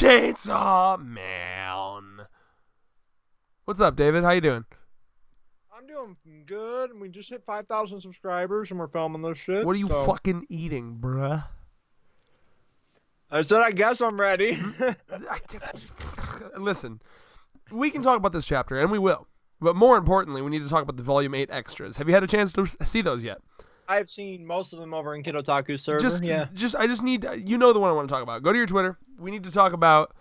Chainsaw Man. What's up, David? How you doing? I'm doing good. We just hit 5,000 subscribers and we're filming this shit. What are you so fucking eating, bruh? I said, I guess I'm ready. Listen, we can talk about this chapter, and we will. But more importantly, we need to talk about the Volume 8 extras. Have you had a chance to see those yet? I've seen most of them over in Kid server. I just need, you know the one I want to talk about. Go to your Twitter. We need to talk about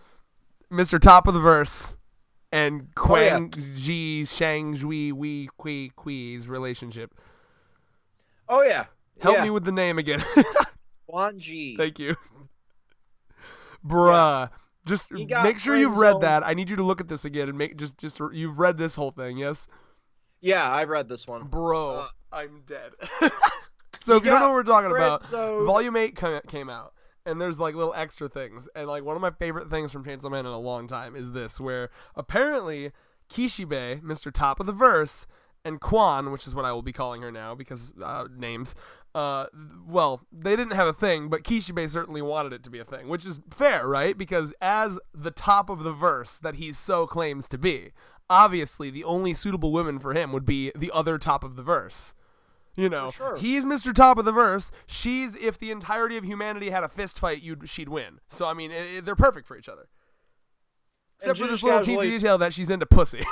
Mr. Top of the Verse and Quang Ji Shang Zhui Wei Kui Kui's relationship. Oh, yeah. Help me with the name again. Quan Ji. Thank you. Bruh. Just make sure you've read that. I need you to look at this again and make just you've read this whole thing, yes? Yeah, I've read this one. Bro, I'm dead. So if you don't know what we're talking about, so... Volume 8 came out, and there's like little extra things. And like one of my favorite things from Chainsaw Man in a long time is this, where apparently Kishibe, Mr. Top of the Verse, and Quan, which is what I will be calling her now because names, well, they didn't have a thing, but Kishibe certainly wanted it to be a thing, which is fair, right? Because as the top of the verse that he so claims to be, obviously the only suitable women for him would be the other top of the verse. You know, sure. He's Mr. Top of the Verse. She's, if the entirety of humanity had a fist fight, she'd win. So, I mean, they're perfect for each other. Except for this little teensy detail that she's into pussy.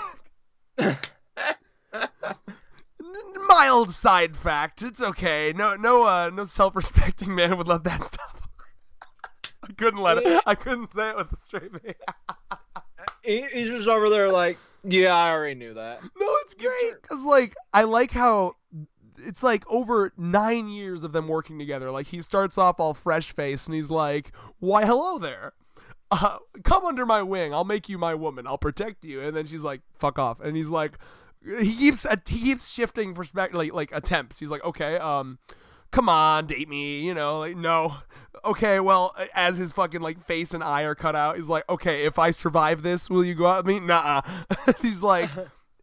Mild side fact. It's okay. No self-respecting man would let that stuff. I couldn't let it. I couldn't say it with a straight face. He's just over there like, yeah, I already knew that. No, it's great because like I like how it's like over 9 years of them working together. Like he starts off all fresh faced and he's like, "Why, hello there. Come under my wing. I'll make you my woman. I'll protect you." And then she's like, "Fuck off." And he's like, he keeps shifting perspective, like attempts. He's like, "Okay, come on, date me." You know, like no. Okay, well, as his fucking like face and eye are cut out, he's like, "Okay, if I survive this, will you go out with me?" Nuh-uh. He's like,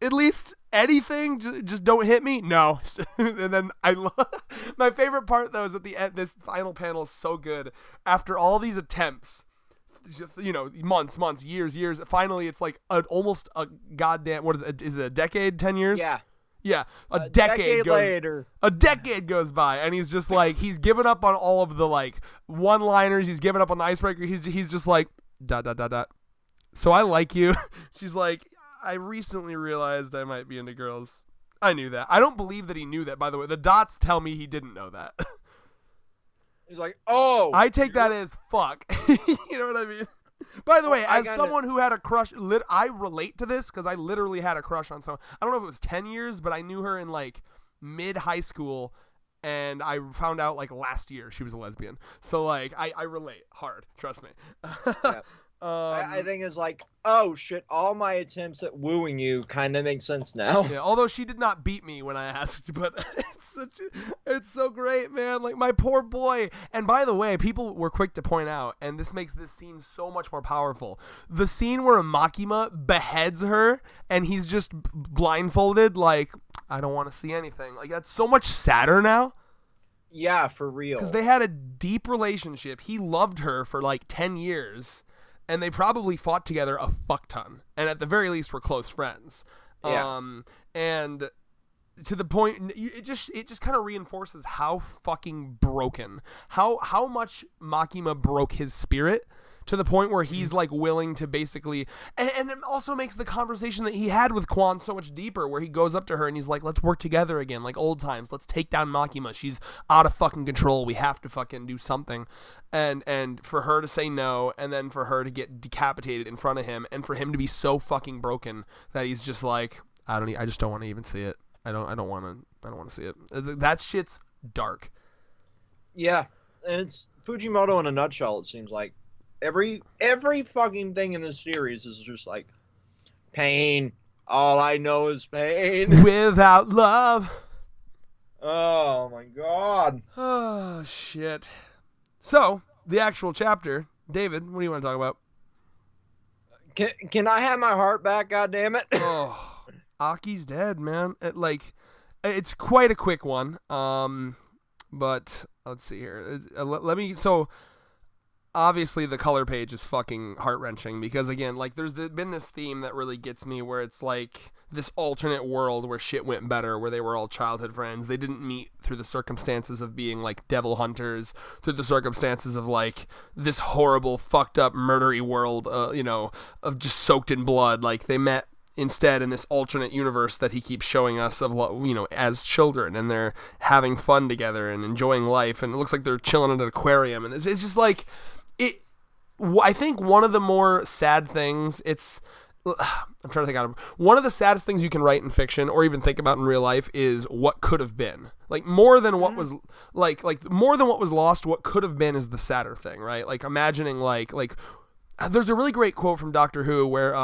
"At least anything, just don't hit me." No. And then my favorite part though is at the end. This final panel is so good. After all these attempts, you know, months, years. Finally, it's like almost a goddamn. What is it? Is it a decade? 10 years? Yeah, a decade later. A decade goes by, and he's just like, he's given up on all of the like one-liners. He's given up on the icebreaker. He's just like, ... So I like you. She's like, I recently realized I might be into girls. I knew that. I don't believe that he knew that, by the way. The dots tell me he didn't know that. He's like, oh. I take that as fuck. You know what I mean? By the way, as someone who had a crush, I relate to this because I literally had a crush on someone. I don't know if it was 10 years, but I knew her in like mid-high school, and I found out like last year she was a lesbian. So like, I relate hard. Trust me. Yeah. I think it's like, oh shit, all my attempts at wooing you kind of make sense now. Yeah, although she did not beat me when I asked, but it's so great, man. Like my poor boy. And by the way, people were quick to point out, and this makes this scene so much more powerful. The scene where Makima beheads her and he's just blindfolded, like, I don't want to see anything. Like that's so much sadder now. Yeah, for real. Because they had a deep relationship. He loved her for like 10 years. And they probably fought together a fuck ton. And at the very least were close friends. Yeah. And to the point, it just kind of reinforces how fucking broken, how much Makima broke his spirit to the point where he's like willing to basically, and it also makes the conversation that he had with Quan so much deeper, where he goes up to her and he's like, let's work together again, like old times. Let's take down Makima. She's out of fucking control. We have to fucking do something. And for her to say no, and then for her to get decapitated in front of him, and for him to be so fucking broken that he's just like, I just don't want to even see it. I don't want to see it. That shit's dark. Yeah, and it's Fujimoto in a nutshell. It seems like every fucking thing in this series is just like pain. All I know is pain. Without love. Oh my god. Oh shit. So the actual chapter, David. What do you want to talk about? Can I have my heart back? God damn it. Oh. Aki's dead, man. It's quite a quick one. But let's see here. Let me. So obviously the color page is fucking heart-wrenching because, again, like, there's been this theme that really gets me where it's like this alternate world where shit went better, where they were all childhood friends. They didn't meet through the circumstances of being like devil hunters, through the circumstances of like this horrible fucked up murdery world, of just soaked in blood. Like, they met instead in this alternate universe that he keeps showing us of, as children, and they're having fun together and enjoying life, and it looks like they're chilling at an aquarium, and it's just like it. I think one of the more sad things, I'm trying to think out of one of the saddest things you can write in fiction or even think about in real life is what could have been. Like, more than what was more than what was lost, what could have been is the sadder thing, right? Like, imagining like there's a really great quote from Doctor Who where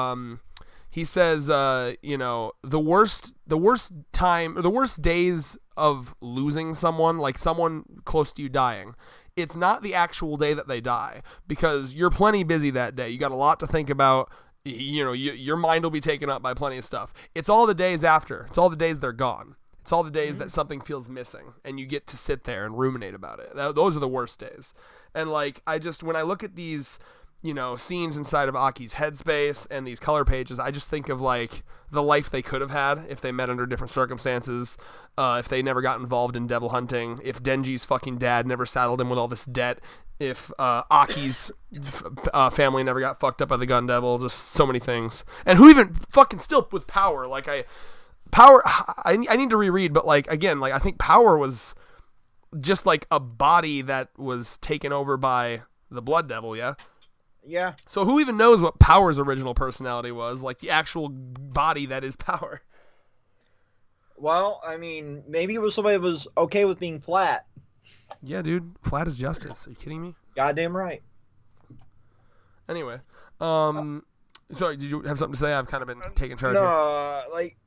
he says, the worst days of losing someone, like someone close to you dying, it's not the actual day that they die, because you're plenty busy that day. You got a lot to think about. Your mind will be taken up by plenty of stuff. It's all the days after. It's all the days they're gone. It's all the days that something feels missing, and you get to sit there and ruminate about it. Those are the worst days. And like, when I look at these, scenes inside of Aki's headspace and these color pages, I just think of like the life they could have had if they met under different circumstances, if they never got involved in devil hunting, if Denji's fucking dad never saddled him with all this debt, if Aki's family never got fucked up by the Gun Devil, just so many things. And who even fucking still with Power, I need to reread, but like, again, like, I think Power was just like a body that was taken over by the Blood Devil, yeah? Yeah. So who even knows what Power's original personality was, like the actual body that is Power? Well, I mean, maybe it was somebody that was okay with being flat. Yeah, dude. Flat is justice. Are you kidding me? Goddamn right. Anyway, sorry, did you have something to say? I've kind of been taking charge here. No, like,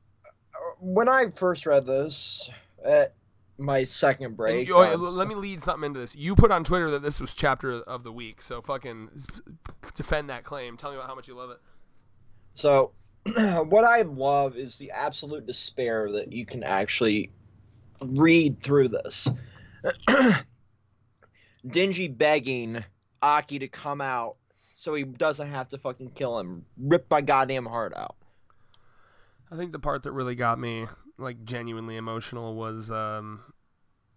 when I first read this at my second break... let me lead something into this. You put on Twitter that this was chapter of the week, so fucking defend that claim. Tell me about how much you love it. So, what I love is the absolute despair that you can actually read through this. Denji begging Aki to come out so he doesn't have to fucking kill him. Rip my goddamn heart out. I think the part that really got me, like, genuinely emotional was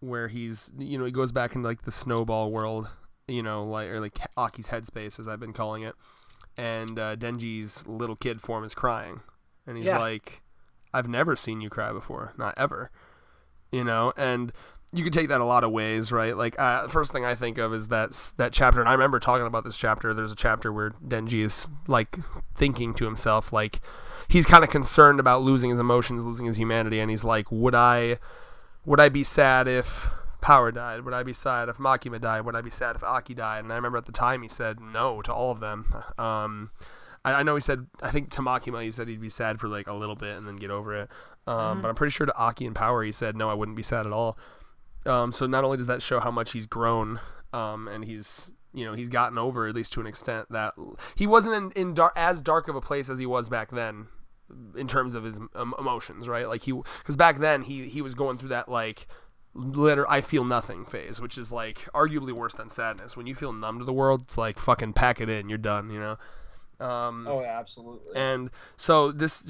where he's, he goes back into like the snowball world, or like Aki's headspace, as I've been calling it, and Denji's little kid form is crying, and he's like, I've never seen you cry before, not ever, and you could take that a lot of ways, right? Like, first thing I think of is that chapter, and I remember talking about this chapter. There's a chapter where Denji is like thinking to himself, like, he's kind of concerned about losing his emotions, losing his humanity, and he's like, would I be sad if Power died? Would I be sad if Makima died? Would I be sad if Aki died? And I remember at the time he said no to all of them. I know he said, I think to Makima he said he'd be sad for like a little bit and then get over it. But I'm pretty sure to Aki and Power he said, no, I wouldn't be sad at all. So not only does that show how much he's grown, and he's gotten over, at least to an extent, that he wasn't in as dark of a place as he was back then in terms of his emotions, right? Like, because back then he was going through that like I feel nothing phase, which is like arguably worse than sadness. When you feel numb to the world, it's like fucking pack it in, you're done, Oh, yeah, absolutely. And so this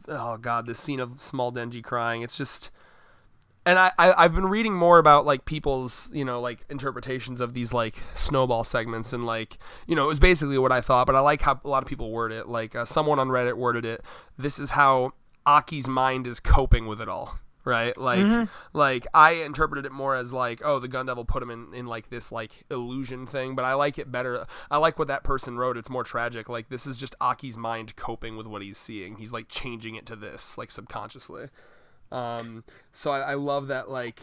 oh god, this scene of small Denji crying, it's just. And I've been reading more about like people's, like interpretations of these like snowball segments, and like, it was basically what I thought, but I like how a lot of people word it. Like, someone on Reddit worded it, this is how Aki's mind is coping with it all, right? Like, like I interpreted it more as like, oh, the Gun Devil put him in like this like illusion thing, but I like it better. I like what that person wrote. It's more tragic. Like, this is just Aki's mind coping with what he's seeing. He's like changing it to this, like, subconsciously. So I love that, like,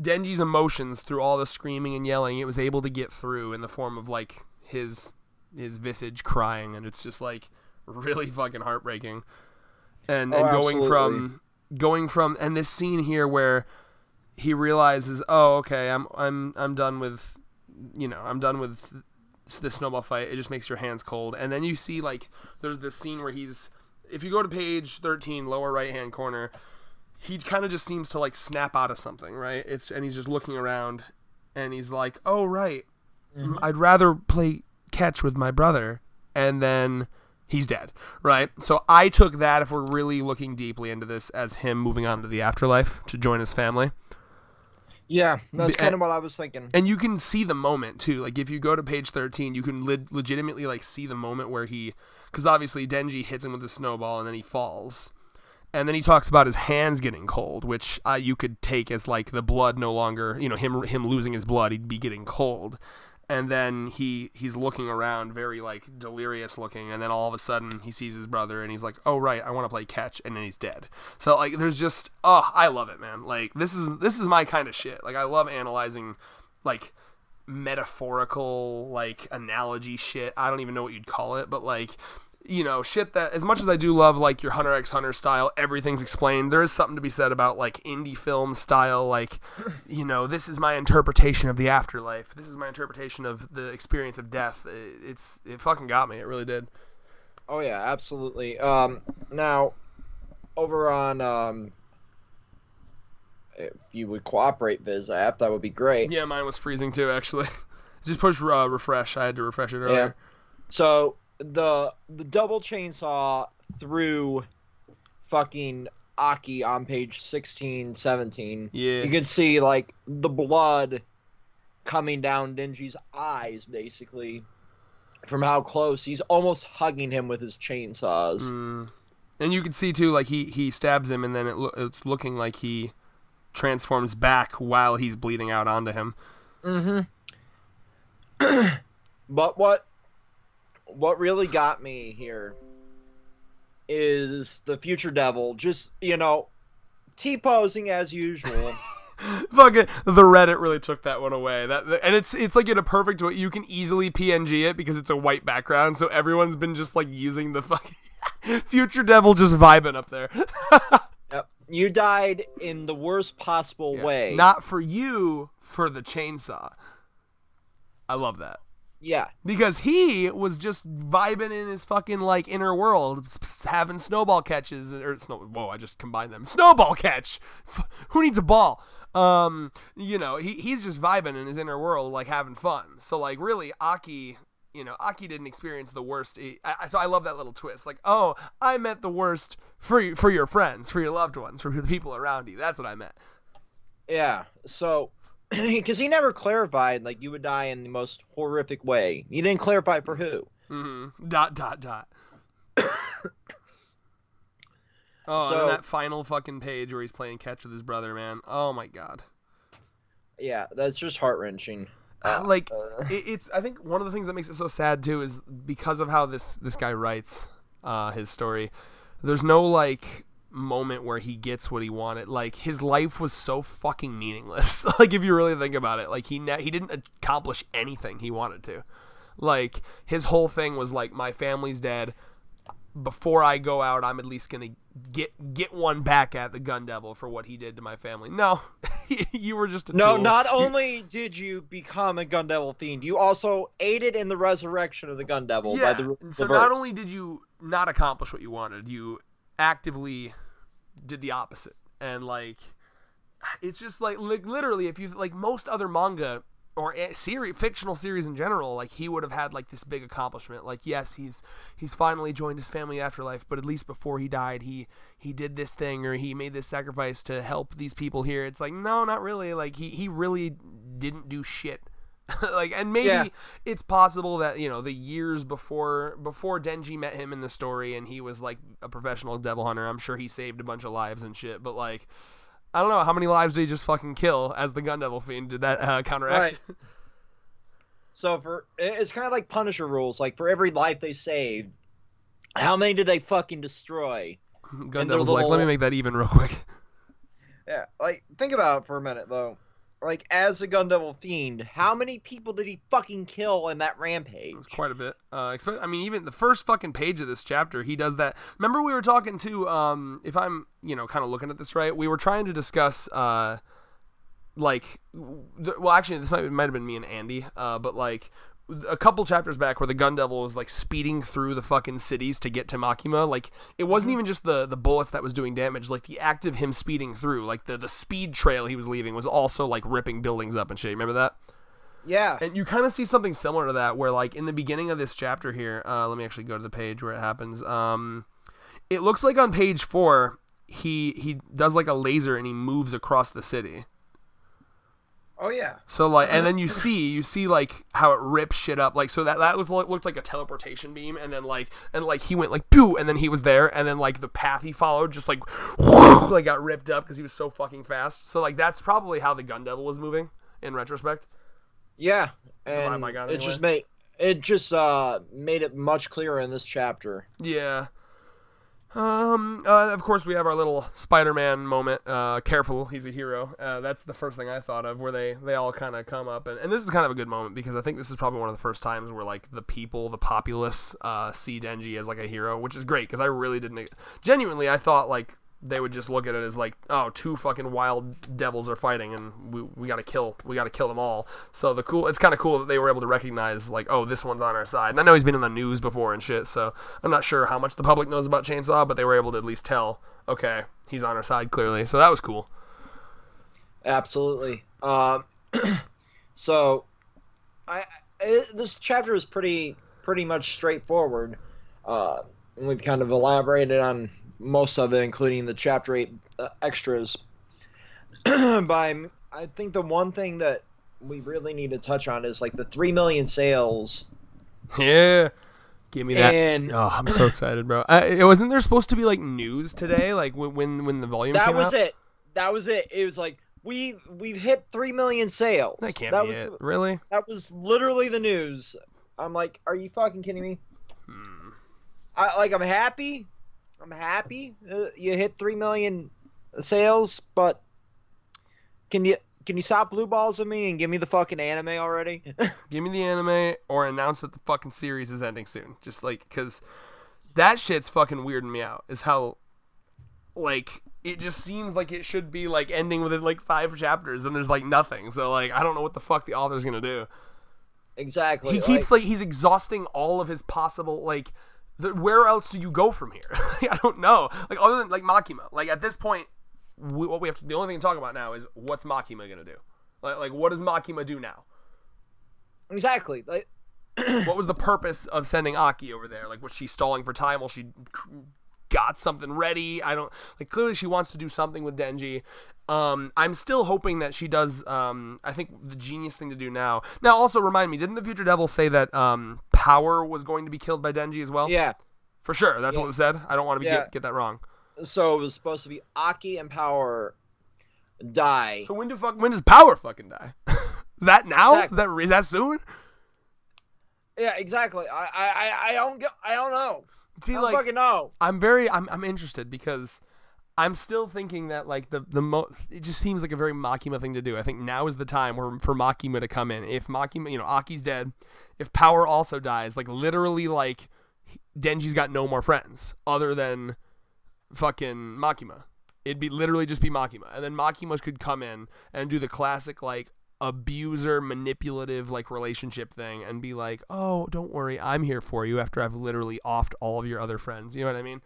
Denji's emotions through all the screaming and yelling, it was able to get through in the form of like his visage crying, and it's just like really fucking heartbreaking. And going from and this scene here where he realizes, oh, okay, I'm done with I'm done with this snowball fight. It just makes your hands cold. And then you see like there's this scene where if you go to page 13, lower right hand corner, he kind of just seems to like snap out of something, right? And he's just looking around, and he's like, oh, right, I'd rather play catch with my brother, and then he's dead, right? So I took that, if we're really looking deeply into this, as him moving on to the afterlife to join his family. Yeah, that's kind of what I was thinking. And you can see the moment too. Like if you go to page 13, you can legitimately like see the moment where because obviously Denji hits him with a snowball and then he falls. And then he talks about his hands getting cold, which you could take as like the blood no longer, him losing his blood, he'd be getting cold. And then he's looking around, very like delirious looking, and then all of a sudden he sees his brother and he's like, oh right, I want to play catch, and then he's dead. So like there's just I love it, man. Like this is my kind of shit. Like I love analyzing like metaphorical like analogy shit. I don't even know what you'd call it, but like shit that, as much as I do love like your Hunter x Hunter style, everything's explained, there is something to be said about like indie film style, like this is my interpretation of the afterlife, this is my interpretation of the experience of death. It fucking got me, it really did. Oh yeah, absolutely. Now over on if you would cooperate, Viz app, that would be great. Yeah, mine was freezing too, actually. Just push refresh. I had to refresh it earlier. Yeah. So the double chainsaw through fucking Aki on page 16, 17. Yeah. You can see like the blood coming down Denji's eyes, basically, from how close he's almost hugging him with his chainsaws. And you can see too, like he stabs him, and then it's looking like he transforms back while he's bleeding out onto him. But what really got me here is the future devil just, T-posing as usual. Fucking the Reddit really took that one away. And it's like in a perfect way. You can easily PNG it because it's a white background, so everyone's been just like using the fucking future devil just vibing up there. Yep. You died in the worst possible way. Not for you, for the chainsaw. I love that. Yeah. Because he was just vibing in his fucking, like, inner world, having snowball catches, whoa, I just combined them. Snowball catch! Who needs a ball? He's just vibing in his inner world, like, having fun. So, like, really, Aki didn't experience the worst. So I love that little twist. Like, oh, I meant the worst for your friends, for your loved ones, for the people around you. That's what I meant. Yeah, so... Because he never clarified, like, you would die in the most horrific way. He didn't clarify for who. Mm-hmm. ... Oh, so, and then that final fucking page where he's playing catch with his brother, man. Oh, my God. Yeah, that's just heart-wrenching. It's... I think one of the things that makes it so sad, too, is because of how this guy writes his story, there's no, like... moment where he gets what he wanted. Like his life was so fucking meaningless. Like if you really think about it, like he didn't accomplish anything he wanted to. Like his whole thing was like, my family's dead, before I go out I'm at least gonna get one back at the Gun Devil for what he did to my family. No. You were just a tool. Not only did you become a Gun Devil fiend, you also aided in the resurrection of the Gun Devil by the so not only did you not accomplish what you wanted, you actively did the opposite. And like it's just like literally, if you like most other manga or fictional series in general, like he would have had like this big accomplishment. Like yes, he's finally joined his family afterlife, but at least before he died he did this thing, or he made this sacrifice to help these people here. It's like, no, not really. Like he really didn't do shit. Like, and maybe it's possible that the years before Denji met him in the story and he was like a professional devil hunter, I'm sure he saved a bunch of lives and shit, but like I don't know how many lives did he just fucking kill as the Gun Devil fiend. Did that counteract? Right. So it's kind of like Punisher rules. Like for every life they saved, how many did they fucking destroy? Gun Devil's like, let me make that even real quick. Yeah, like think about it for a minute though. Like, as a Gun Devil fiend, how many people did he fucking kill in that rampage? It was quite a bit. Even the first fucking page of this chapter, he does that. Remember we were talking to, if I'm, kind of looking at this right, we were trying to discuss, actually, this might have been me and Andy, but, like, a couple chapters back where the Gun Devil was like speeding through the fucking cities to get to Makima. Like it wasn't even just the bullets that was doing damage. Like the act of him speeding through, like the speed trail he was leaving was also like ripping buildings up and shit. Remember that? Yeah. And you kind of see something similar to that, where like in the beginning of this chapter here, let me actually go to the page where it happens. It looks like on page 4, he does like a laser and he moves across the city. Oh yeah. So like, and then you see like how it rips shit up. Like, so that looked like a teleportation beam, and then like he went like pew, and then he was there, and then like the path he followed just like like got ripped up because he was so fucking fast. So like that's probably how the Gun Devil was moving in retrospect. Yeah, That's the and vibe I got it anyway. just made it much clearer in this chapter. Yeah. Of course, we have our little Spider-Man moment. Careful, he's a hero. That's the first thing I thought of, where they all kind of come up, and this is kind of a good moment because I think this is probably one of the first times where like the populace, see Denji as like a hero, which is great because I really didn't. Genuinely, I thought like they would just look at it as like, oh, 2 fucking wild devils are fighting, and we gotta kill them all. So it's kind of cool that they were able to recognize like, oh, this one's on our side. And I know he's been in the news before and shit, so I'm not sure how much the public knows about Chainsaw, but they were able to at least tell, okay, he's on our side clearly. So that was cool. Absolutely. So, this chapter is pretty much straightforward. And we've kind of elaborated on most of it, including the chapter 8 extras. But I think the one thing that we really need to touch on is like the 3 million sales. Yeah. Give me that. And Oh, I'm so excited, bro. Wasn't there supposed to be like news today, like when the volume came out? That was it. It was like we've hit 3 million sales. That can't be it. Really? That was literally the news. I'm like, are you fucking kidding me? I'm happy. I'm happy you hit 3 million sales, but can you stop blue balls of me and give me the fucking anime already? Give me the anime, or announce that the fucking series is ending soon. Just like, because that shit's fucking weirding me out. Is how, like, it just seems like it should be like ending within like 5 chapters, and there's like nothing. So like, I don't know what the fuck the author's gonna do. Exactly. He keeps like he's exhausting all of his possible like. Where else do you go from here? I don't know. Like, other than like Makima. Like, at this point, the only thing to talk about now is what's Makima gonna do? Like what does Makima do now? Exactly. Like, what was the purpose of sending Aki over there? Like, was she stalling for time while she got something ready? I don't like. Clearly, she wants to do something with Denji. I'm still hoping that she does. I think the genius thing to do now. Now, also remind me, didn't the Future Devil say that Power was going to be killed by Denji as well? Yeah, for sure. That's what it said. I don't want to get that wrong. So it was supposed to be Aki and Power die. So when does Power fucking die? Is that now? Exactly. Is that soon? Yeah, exactly. I don't know. See, I don't fucking know. I'm interested because I'm still thinking that like it just seems like a very Makima thing to do. I think now is the time for Makima to come in. If Makima, Aki's dead, if Power also dies, like literally like Denji's got no more friends other than fucking Makima. It'd be literally just be Makima, and then Makima could come in and do the classic like abuser manipulative like relationship thing and be like, oh, don't worry, I'm here for you after I've literally offed all of your other friends. You know what I mean?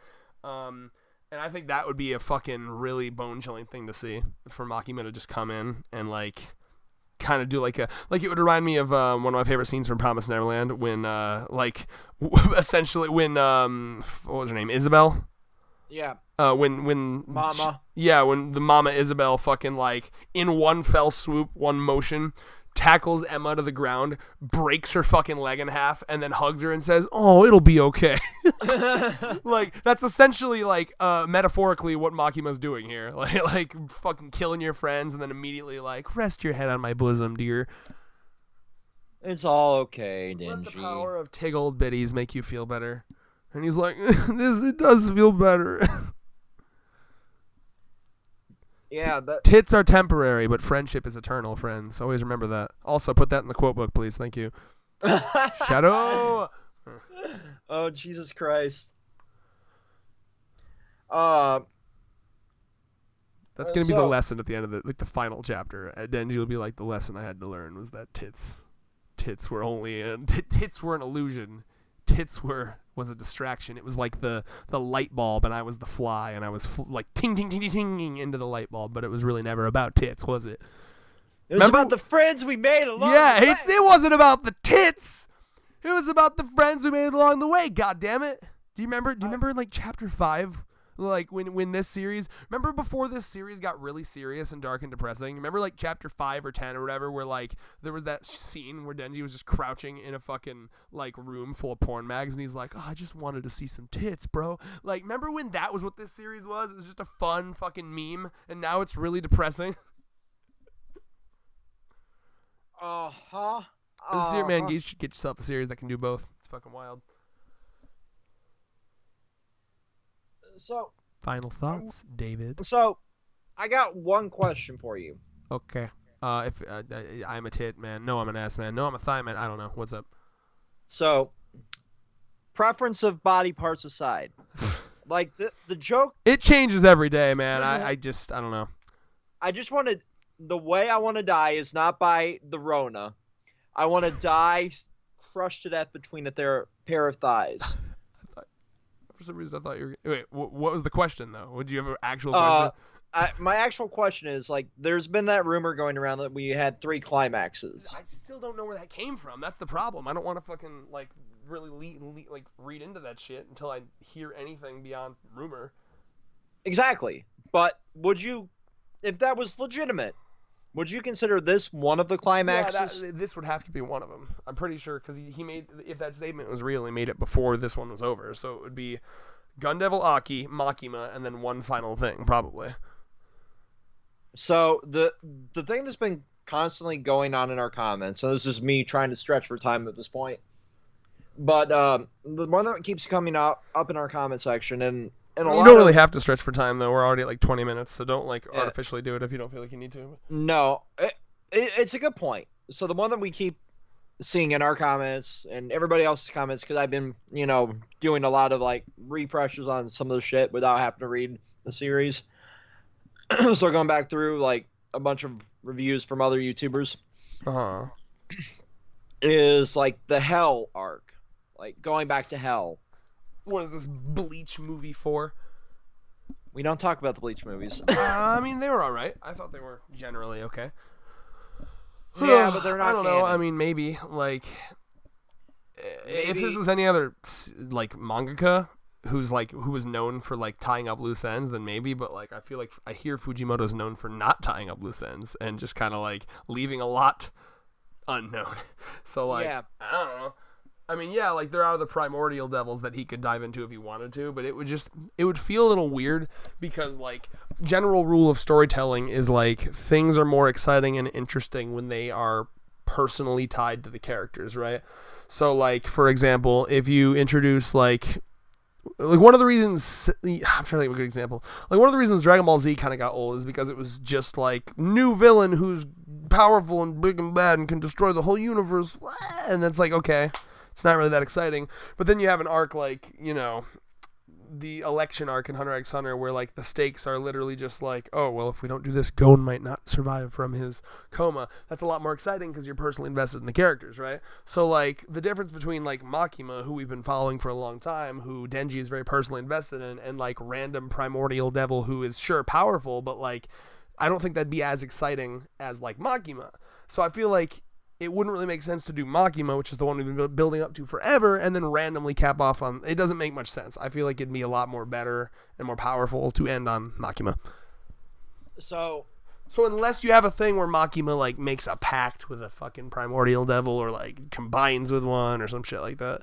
And I think that would be a fucking really bone-chilling thing to see, for Makima to just come in and like kind of do like it would remind me of one of my favorite scenes from Promised Neverland when essentially when what was her name, Isabel? Yeah. When Mama. When the Mama Isabel fucking like in one fell swoop, one motion, tackles Emma to the ground, breaks her fucking leg in half, and then hugs her and says, "Oh, it'll be okay." Like that's essentially like metaphorically what Makima's doing here. Like fucking killing your friends and then immediately like, rest your head on my bosom, dear. It's all okay, Denji. Let the power of tig old biddies make you feel better. And he's like, it does feel better. Yeah, but tits are temporary, but friendship is eternal, friends. Always remember that. Also, put that in the quote book, please. Thank you. Shadow. Oh, Jesus Christ. That's gonna be the lesson at the end of the final chapter. Denji will be like, the lesson I had to learn was that tits were tits were an illusion. Tits was a distraction. It was like the light bulb, and I was the fly, and I was like ting ting ting ting ting into the light bulb, but it was really never about tits, was it? It was Remember? about the friends we made along Yeah, the way. it wasn't about the tits. It was about the friends we made along the way. God damn it! Do you remember? Like chapter 5, like when this series? Remember before this series got really serious and dark and depressing? Remember like chapter 5 or 10 or whatever, where like there was that scene where Denji was just crouching in a fucking like room full of porn mags, and he's like, "Oh, I just wanted to see some tits, bro." Like, remember when that was what this series was? It was just a fun fucking meme, and now it's really depressing. This year, man, you should get yourself a series that can do both. It's fucking wild. So, Final thoughts, David. So, I got one question for you. Okay. If I'm a tit man, no, I'm an ass man, no, I'm a thigh man. I don't know. What's up? So, preference of body parts aside, like the joke. It changes every day, man. I don't know. I just wanted the way I want to die is not by the Rona. I want to die crushed to death between a pair of thighs. For some reason, I thought you were. Wait, what was the question though? Would you have an actual question? My actual question is like, there's been that rumor going around that we had 3 climaxes. I still don't know where that came from. That's the problem. I don't want to fucking like really read into that shit until I hear anything beyond rumor. Exactly. But would you, if that was legitimate, would you consider this one of the climaxes? Yeah, this would have to be one of them. I'm pretty sure because he made, if that statement was real, he made it before this one was over. So it would be Gun Devil Aki, Makima, and then one final thing, probably. So the thing that's been constantly going on in our comments, so this is me trying to stretch for time at this point, but the one that keeps coming up in our comment section, and you don't really have to stretch for time though. We're already at like 20 minutes, so don't like artificially do it if you don't feel like you need to. No, it's a good point. So the one that we keep seeing in our comments and everybody else's comments, because I've been doing a lot of like refreshes on some of the shit without having to read the series. So going back through like a bunch of reviews from other YouTubers, is like the Hell arc, like going back to Hell. What is this Bleach movie for? We don't talk about the Bleach movies. I mean, they were all right. I thought they were generally okay. Yeah, but they're not. I don't know. canon. I mean, maybe like if this was any other like mangaka who was known for like tying up loose ends, then maybe. But like, I feel like I hear Fujimoto's known for not tying up loose ends and just kind of like leaving a lot unknown. So like, yeah. I don't know. I mean, yeah, like there are the primordial devils that he could dive into if he wanted to, but it would feel a little weird because like general rule of storytelling is like things are more exciting and interesting when they are personally tied to the characters, right? So like, for example, if you introduce like one of the reasons, I'm trying to think of a good example. Like one of the reasons Dragon Ball Z kind of got old is because it was just like new villain who's powerful and big and bad and can destroy the whole universe, and it's like, okay, it's not really that exciting. But then you have an arc like, the election arc in Hunter x Hunter where like the stakes are literally just like, oh, well, if we don't do this, Gon might not survive from his coma. That's a lot more exciting because you're personally invested in the characters, right? So like the difference between like Makima, who we've been following for a long time, who Denji is very personally invested in, and like random primordial devil who is sure powerful, but like I don't think that'd be as exciting as like Makima. So I feel like it wouldn't really make sense to do Makima, which is the one we've been building up to forever, and then randomly cap off on... It doesn't make much sense. I feel like it'd be a lot more better and more powerful to end on Makima. So unless you have a thing where Makima, like, makes a pact with a fucking primordial devil or, like, combines with one or some shit like that.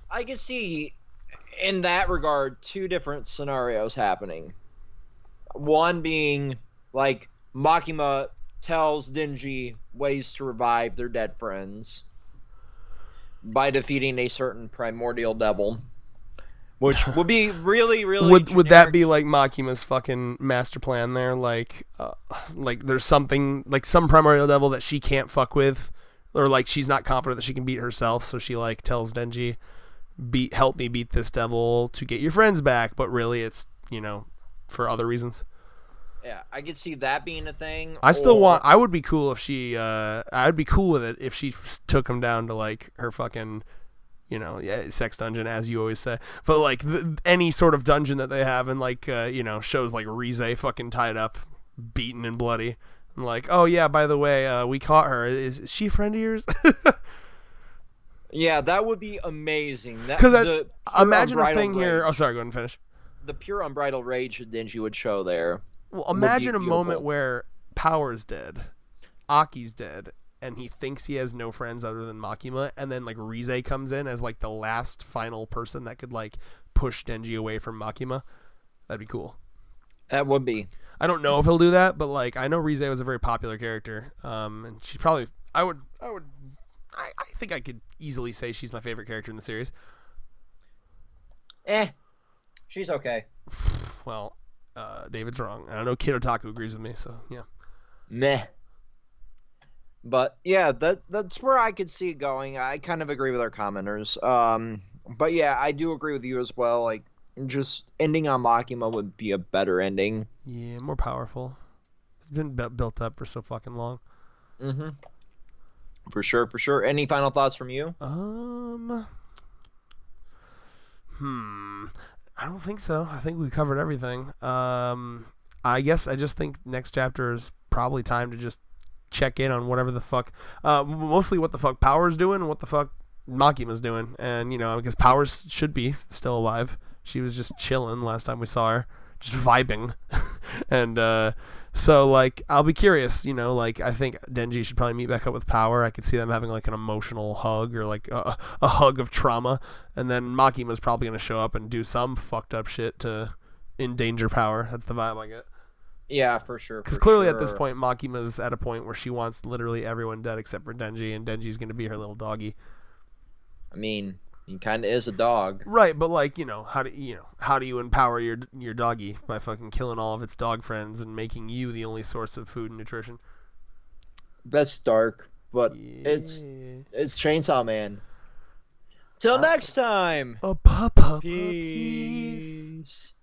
I can see, in that regard, 2 different scenarios happening. One being, like, Makima tells Denji ways to revive their dead friends by defeating a certain primordial devil, which would be really, really. Would that be like Makima's fucking master plan there? Like there's something like some primordial devil that she can't fuck with, or like she's not confident that she can beat herself, so she like tells Denji, help me beat this devil to get your friends back, but really it's for other reasons. Yeah, I could see that being a thing. I would be cool if she. I'd be cool with it if she took him down to like her fucking, sex dungeon, as you always say. But like any sort of dungeon that they have, and like shows like Rize fucking tied up, beaten and bloody. And like, oh yeah, by the way, we caught her. Is she a friend of yours? Yeah, that would be amazing. That Because the pure imagine a unbridled thing here. Oh, rage, sorry, go ahead and finish. the pure unbridled rage that Denji would show there Well, would be imagine a moment beautiful. where Power's dead, Aki's dead, and he thinks he has no friends other than Makima, and then like Rize comes in as like the last final person that could like push Denji away from Makima. That'd be cool. That would be. I don't know if he'll do that, but like I know Rize was a very popular character, and she's probably I think I could easily say she's my favorite character in the series. She's okay. Well, David's wrong. I know Kid Otaku agrees with me, so yeah. Meh. But yeah, that's where I could see it going. I kind of agree with our commenters. But yeah, I do agree with you as well. Like, just ending on Makima would be a better ending. Yeah, more powerful. It's been built up for so fucking long. Mm-hmm. For sure, for sure. Any final thoughts from you? I don't think so. I think we covered everything. I guess I just think next chapter is probably time to just check in on whatever the fuck, mostly what the fuck Power's doing and what the fuck Makima's doing. And, you know, because Powers should be still alive. She was just chilling last time we saw her, just vibing. And, so, like, I'll be curious, you know, like, I think Denji should probably meet back up with Power. I could see them having, like, an emotional hug or, like, a hug of trauma. And then Makima's probably going to show up and do some fucked up shit to endanger Power. That's the vibe I get. Yeah, for sure. Because clearly at this point, Makima's at a point where she wants literally everyone dead except for Denji, and Denji's going to be her little doggy. I mean, he kind of is a dog. Right, but like, how do you empower your doggy by fucking killing all of its dog friends and making you the only source of food and nutrition? That's dark, but Yeah. it's Chainsaw Man. Till next time. A pup. Peace.